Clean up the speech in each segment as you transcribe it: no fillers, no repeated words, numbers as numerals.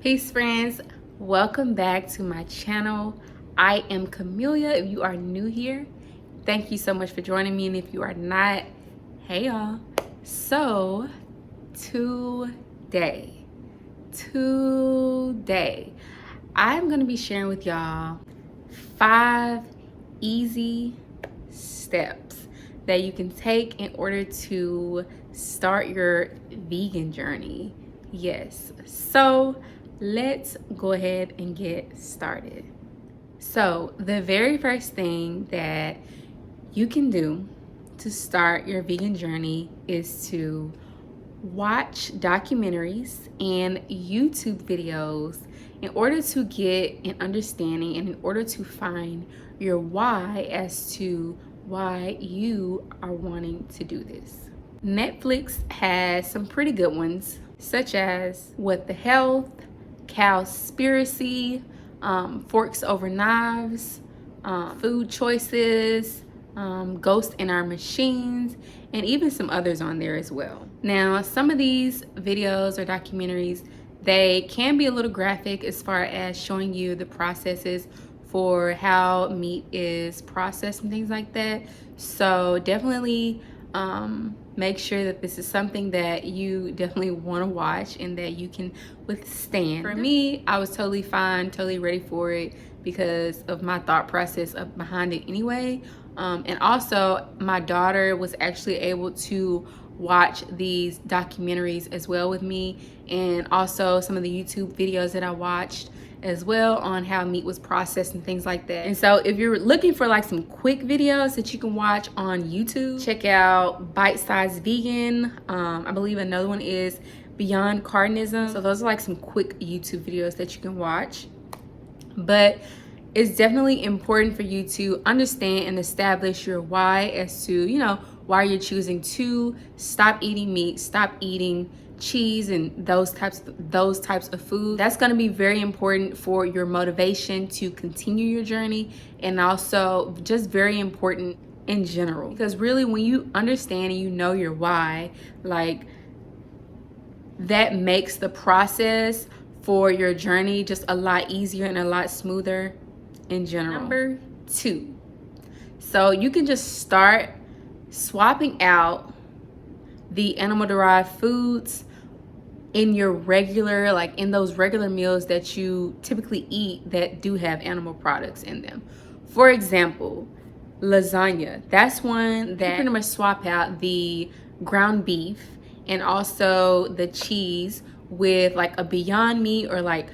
Peace friends, welcome back to my channel. I am Camelia. If you are new here, thank you so much for joining me, and if you are not, hey y'all. So today I'm gonna be sharing with y'all 5 easy steps that you can take in order to start your vegan journey. Yes, so let's go ahead and get started. So the very first thing that you can do to start your vegan journey is to watch documentaries and YouTube videos in order to get an understanding and in order to find your why as to why you are wanting to do this. Netflix has some pretty good ones, such as What the Health, Cowspiracy, Forks Over Knives, Food Choices, Ghost in Our Machines, and even some others on there as well. Now, some of these videos or documentaries, they can be a little graphic as far as showing you the processes for how meat is processed and things like that. So definitely make sure that this is something that you definitely want to watch and that you can withstand. For me, I was totally fine, totally ready for it because of my thought process behind it anyway. And also my daughter was actually able to watch these documentaries as well with me, and also some of the YouTube videos that I watched as well on how meat was processed and things like that. And so if you're looking for like some quick videos that you can watch on YouTube, check out Bite Size Vegan. I believe another one is Beyond Carnism. So those are like some quick YouTube videos that you can watch. But it's definitely important for you to understand and establish your why as to, you know, why you're choosing to stop eating meat, stop eating cheese and those types of food. That's going to be very important for your motivation to continue your journey, and also just very important in general, because really when you understand and you know your why, like, that makes the process for your journey just a lot easier and a lot smoother in general. Number 2, so you can just start swapping out the animal derived foods in your regular, like in those regular meals that you typically eat that do have animal products in them. For example, lasagna. That's one that you pretty much swap out the ground beef and also the cheese with like a Beyond Meat or like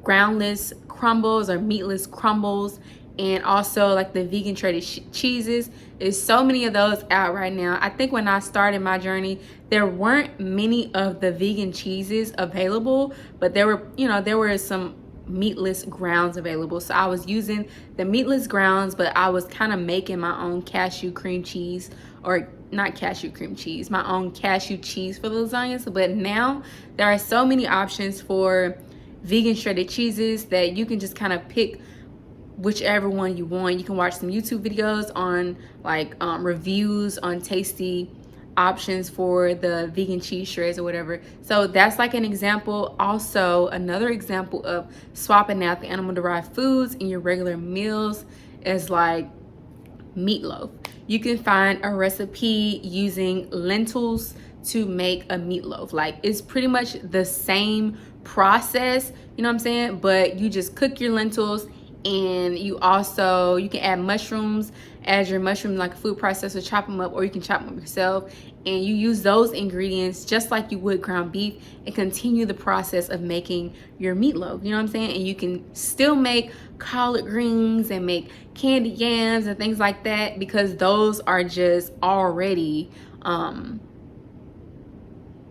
groundless crumbles or meatless crumbles, and also like the vegan shredded cheeses. There's so many of those out right now. I think when I started my journey, there weren't many of the vegan cheeses available, but there were some meatless grounds available. So I was using the meatless grounds, but I was kind of making my own cashew cream cheese, or not cashew cream cheese, my own cashew cheese for the lasagnas. But now there are so many options for vegan shredded cheeses that you can just kind of pick whichever one you want. You can watch some YouTube videos on like reviews on tasty options for the vegan cheese shreds or whatever. So that's like an example. Also, another example of swapping out the animal derived foods in your regular meals is like meatloaf. You can find a recipe using lentils to make a meatloaf. Like, it's pretty much the same process, you know what I'm saying? But you just cook your lentils, and you can add mushrooms as your mushroom, like a food processor, chop them up, or you can chop them up yourself, and you use those ingredients just like you would ground beef and continue the process of making your meatloaf, you know what I'm saying? And you can still make collard greens and make candy yams and things like that, because those are just already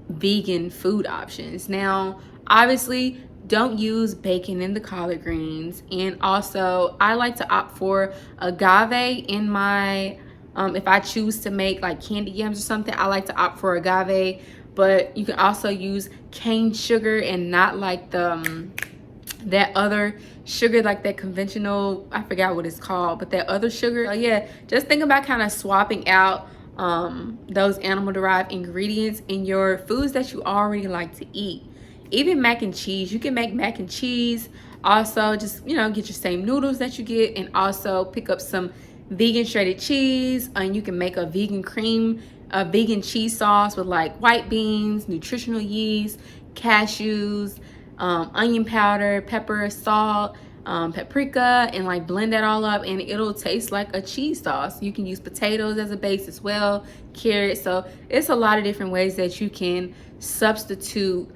vegan food options. Now, obviously, don't use bacon in the collard greens. And also, I like to opt for agave in my, if I choose to make like candy yams or something, I like to opt for agave. But you can also use cane sugar and not like the that other sugar, like that conventional, I forgot what it's called, but that other sugar. So yeah, just think about kind of swapping out those animal derived ingredients in your foods that you already like to eat. Even mac and cheese, you can make mac and cheese. Also, just, you know, get your same noodles that you get, and also pick up some vegan shredded cheese, and you can make a vegan cheese sauce with like white beans, nutritional yeast, cashews, onion powder, pepper, salt, paprika, and like blend that all up, and it'll taste like a cheese sauce. You can use potatoes as a base as well, carrots. So it's a lot of different ways that you can substitute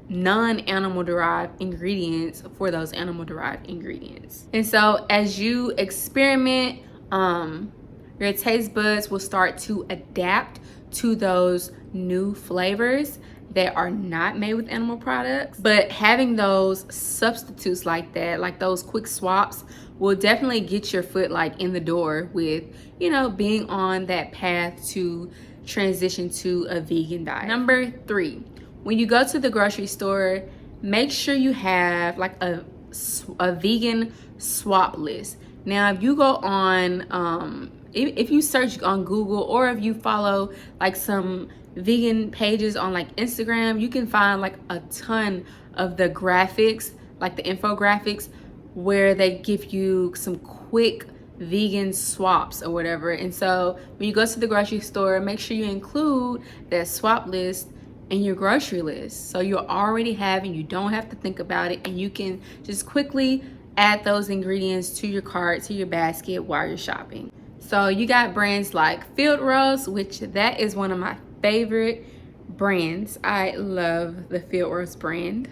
non-animal derived ingredients for those animal derived ingredients. And so as you experiment, your taste buds will start to adapt to those new flavors that are not made with animal products. But having those substitutes like that, like those quick swaps, will definitely get your foot like in the door with, you know, being on that path to transition to a vegan diet. Number 3, when you go to the grocery store, make sure you have like a vegan swap list. Now, if you go on, if you search on Google, or if you follow like some vegan pages on like Instagram, you can find like a ton of the graphics, like the infographics, where they give you some quick vegan swaps or whatever. And so when you go to the grocery store, make sure you include that swap list in your grocery list, so you're already having, you don't have to think about it, and you can just quickly add those ingredients to your cart, to your basket while you're shopping. So you got brands like Field Roast, which that is one of my favorite brands. I love the Field Roast brand.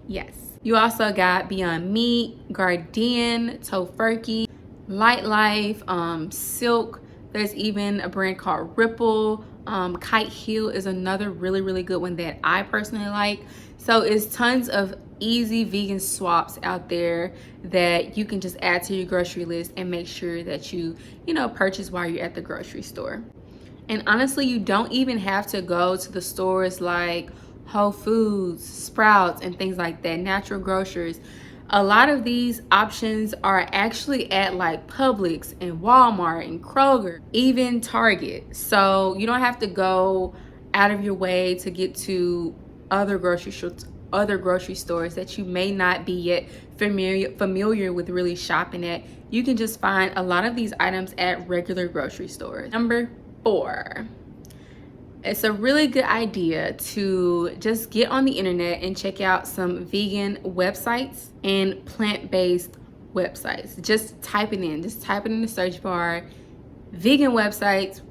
Yes. You also got Beyond Meat, Gardein, Tofurkey, Light Life, Silk. There's even a brand called Ripple. Kite Hill is another really good one that I personally like. So it's tons of easy vegan swaps out there that you can just add to your grocery list and make sure that you know, purchase while you're at the grocery store. And honestly, you don't even have to go to the stores like Whole Foods, Sprouts, and things like that, natural grocers. A lot of these options are actually at like Publix and Walmart and Kroger, even Target. So you don't have to go out of your way to get to other grocery stores that you may not be yet familiar with really shopping at. You can just find a lot of these items at regular grocery stores. Number 4. It's a really good idea to just get on the internet and check out some vegan websites and plant-based websites. Just type it in the search bar, vegan websites,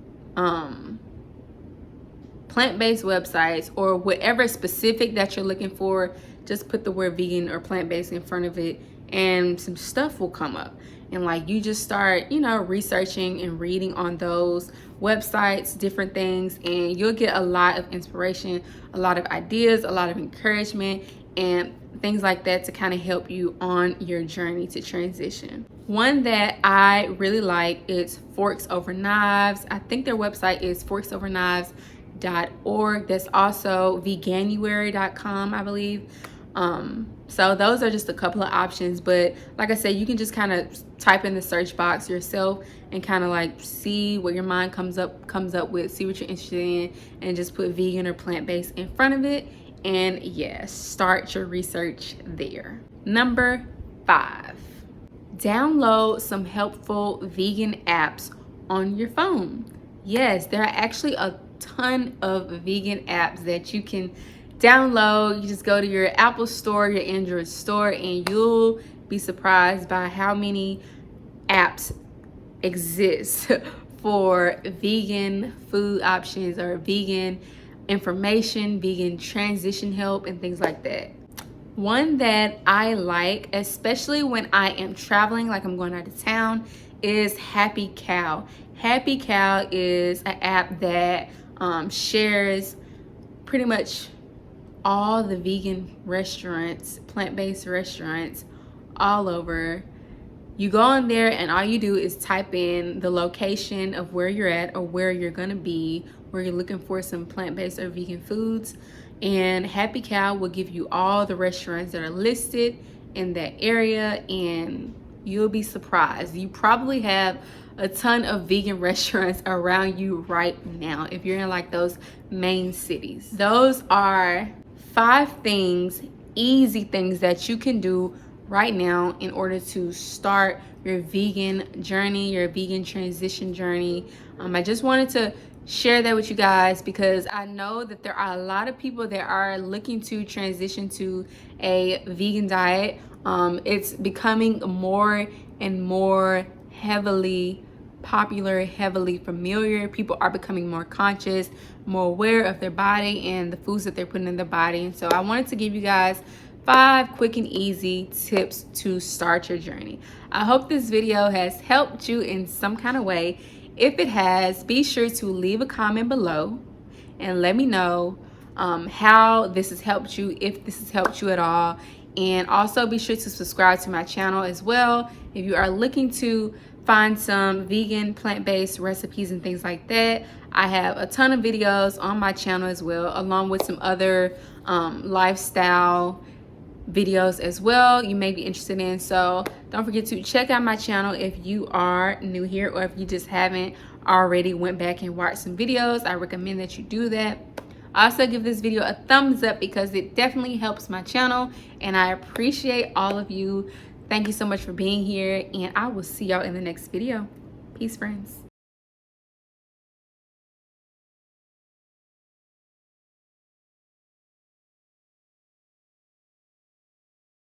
plant-based websites, or whatever specific that you're looking for. Just put the word vegan or plant-based in front of it, and some stuff will come up. And like, you just start, you know, researching and reading on those websites, different things, and you'll get a lot of inspiration, a lot of ideas, a lot of encouragement, and things like that to kind of help you on your journey to transition. One that I really like is Forks Over Knives. I think their website is forksoverknives.org. That's also veganuary.com, I believe. So those are just a couple of options, but like I said, you can just kind of type in the search box yourself and kind of like see what your mind comes up with, see what you're interested in, and just put vegan or plant-based in front of it, and yes, start your research there. Number 5, download some helpful vegan apps on your phone. Yes, there are actually a ton of vegan apps that you can download. You just go to your Apple store, your Android store, and you'll be surprised by how many apps exist for vegan food options or vegan information, vegan transition help, and things like that. One that I like, especially when I am traveling, like I'm going out of town, is Happy Cow. Happy Cow is an app that shares pretty much all the vegan restaurants, plant-based restaurants all over. You go on there and all you do is type in the location of where you're at or where you're gonna be, where you're looking for some plant-based or vegan foods, and Happy Cow will give you all the restaurants that are listed in that area, and you'll be surprised. You probably have a ton of vegan restaurants around you right now if you're in like those main cities. Those are 5 things, easy things that you can do right now in order to start your vegan journey, your vegan transition journey. I just wanted to share that with you guys because I know that there are a lot of people that are looking to transition to a vegan diet. It's becoming more and more heavily popular, heavily familiar. People are becoming more conscious, more aware of their body and the foods that they're putting in their body. And so I wanted to give you guys 5 quick and easy tips to start your journey. I hope this video has helped you in some kind of way. If it has, be sure to leave a comment below and let me know how this has helped you, if this has helped you at all. And also be sure to subscribe to my channel as well if you are looking to find some vegan plant-based recipes and things like that. I have a ton of videos on my channel as well, along with some other lifestyle videos as well you may be interested in. So don't forget to check out my channel if you are new here, or if you just haven't already went back and watched some videos. I recommend that you do that. Also give this video a thumbs up because it definitely helps my channel, and I appreciate all of you. Thank you so much for being here, and I will see y'all in the next video. Peace, friends.